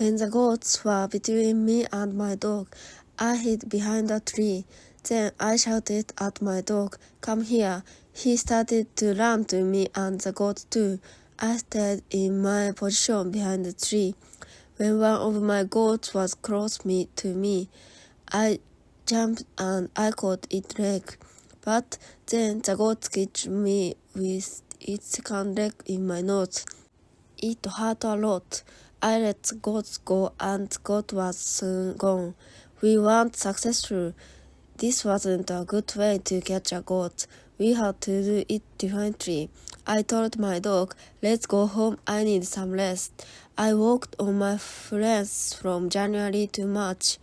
When the goats were between me and my dog, I hid behind a tree. Then I shouted at my dog, "Come here." He started to run to me and the goat too. I stayed in my position behind the tree. When one of my goats was close to me, I jumped and I caught its leg. But then the goat kicked me with its second leg in my nose. It hurt a lot. I let the goat go and the goat was soon gone. We weren't successful. This wasn't a good way to catch a goat. We had to do it differently. I told my dog, "Let's go home, I need some rest." I walked on my friends from January to March.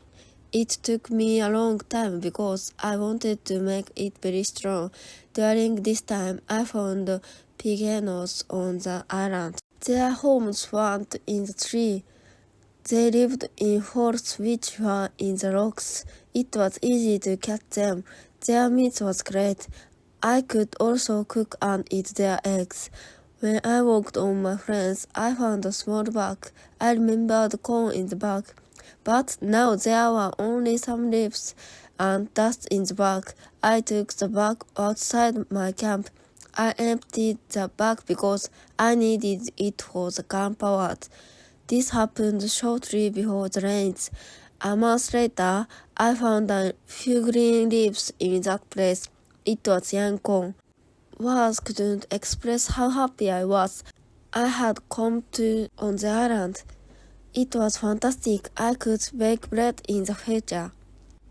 It took me a long time because I wanted to make it very strong. During this time, I found pigeons on the island. Their homes weren't in the tree. They lived in holes which were in the rocks. It was easy to catch them. Their meat was great. I could also cook and eat their eggs. When I walked on my friends, I found a small bag. I remembered corn in the bag. But now there were only some leaves and dust in the bag. I took the bag outside my camp. I emptied the bag because I needed it for the gunpowder. This happened shortly before the rains. A month later, I found a few green leaves in that place. It was young corn. Words couldn't express how happy I was. I had come to on the island. It was fantastic. I could bake bread in the future.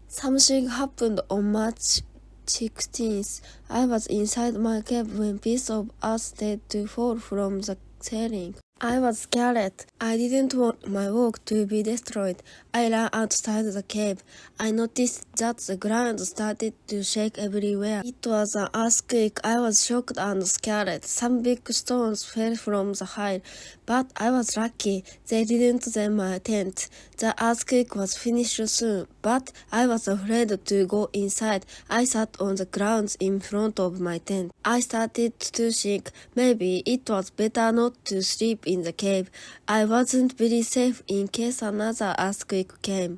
Something happened on March 16th. I was inside my cave when a piece of earth started to fall from the ceiling. I was scared. I didn't want my work to be destroyed. I ran outside the cave. I noticed that the ground started to shake everywhere. It was an earthquake. I was shocked and scared. Some big stones fell from the height, but I was lucky. They didn't damage my tent. The earthquake was finished soon, but I was afraid to go inside. I sat on the ground in front of my tent. I started to think maybe it was better not to sleep in the cave. I wasn't very safe in case another earthquake came.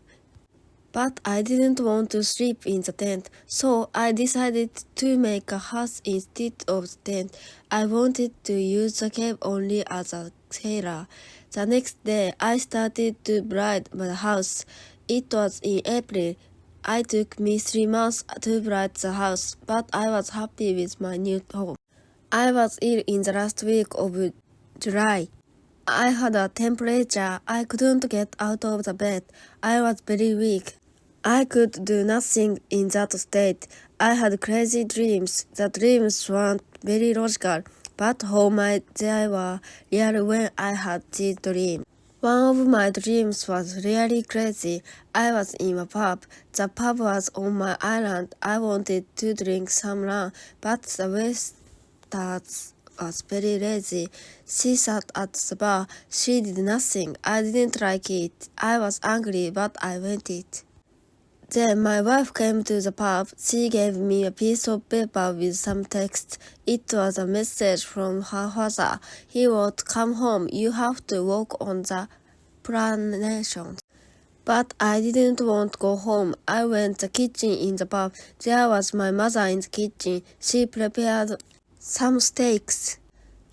But I didn't want to sleep in the tent, so I decided to make a house instead of the tent. I wanted to use the cave only as a cellar. The next day, I started to build my house. It was in April. It took me 3 months to build the house, but I was happy with my new home. I was ill in the last week of July. I had a temperature. I couldn't get out of the bed. I was very weak. I could do nothing in that state. I had crazy dreams. The dreams weren't very logical, but how might they were real when I had these dreams. One of my dreams was really crazy. I was in a pub. The pub was on my island. I wanted to drink some rum, but the waitress was very lazy. She sat at the bar. She did nothing. I didn't like it. I was angry, but I waited. Then my wife came to the pub. She gave me a piece of paper with some text. It was a message from her father. He wrote, "Come home. You have to work on the plantations." But I didn't want to go home. I went to the kitchen in the pub. There was my mother in the kitchen. She prepared some steaks.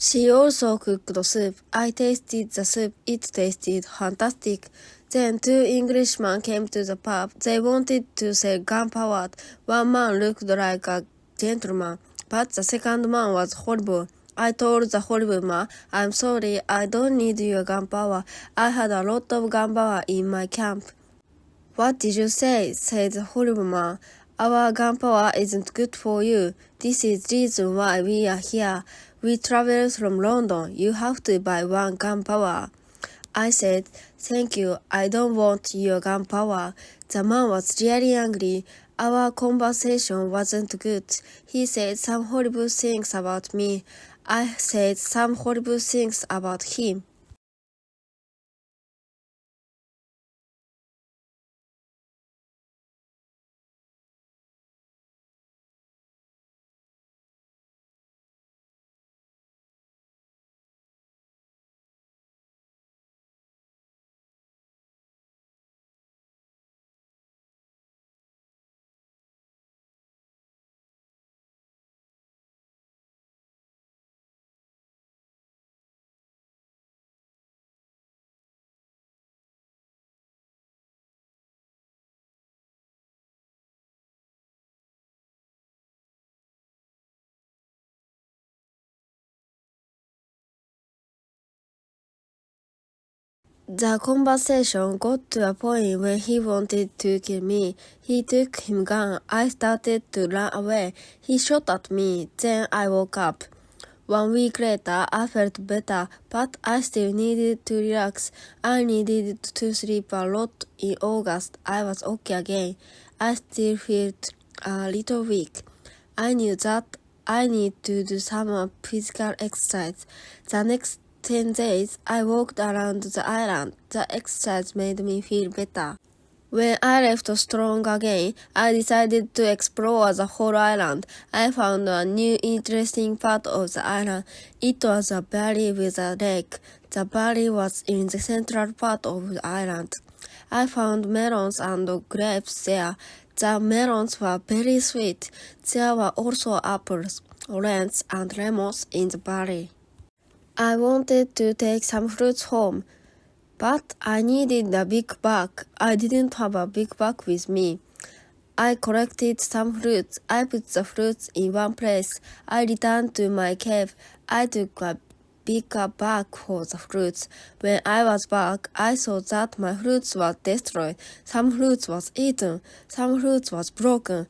She also cooked soup. I tasted the soup. It tasted fantastic. Then 2 Englishmen came to the pub. They wanted to sell gunpowder. One man looked like a gentleman, but the second man was horrible. I told the horrible man, "I'm sorry, I don't need your gunpowder. I had a lot of gunpowder in my camp." "What did you say?" said the horrible man. "Our gunpowder isn't good for you. This is the reason why we are here. We traveled from London. You have to buy one gunpowder." I said, "Thank you. I don't want your gunpowder." The man was really angry. Our conversation wasn't good. He said some horrible things about me. I said some horrible things about him. The conversation got to a point where he wanted to kill me. He took his gun. I started to run away. He shot at me. Then I woke up. 1 week later, I felt better, but I still needed to relax. I needed to sleep a lot. In August, I was okay again. I still felt a little weak. I knew that I need to do some physical exercise. The next 10 days, I walked around the island. The exercise made me feel better. When I left strong again, I decided to explore the whole island. I found a new interesting part of the island. It was a valley with a lake. The valley was in the central part of the island. I found melons and grapes there. The melons were very sweet. There were also apples, oranges, and lemons in the valley. I wanted to take some fruits home, but I needed a big bag. I didn't have a big bag with me. I collected some fruits. I put the fruits in one place. I returned to my cave. I took a bigger bag for the fruits. When I was back, I saw that my fruits were destroyed. Some fruits was eaten. Some fruits was broken.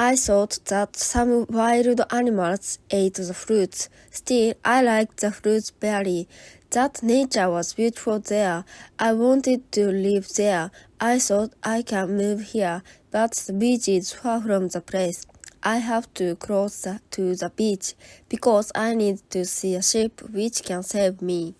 I thought that some wild animals ate the fruits. Still, I liked the fruits very. That nature was beautiful there. I wanted to live there. I thought I can move here, but the beach is far from the place. I have to cross to the beach because I need to see a ship which can save me.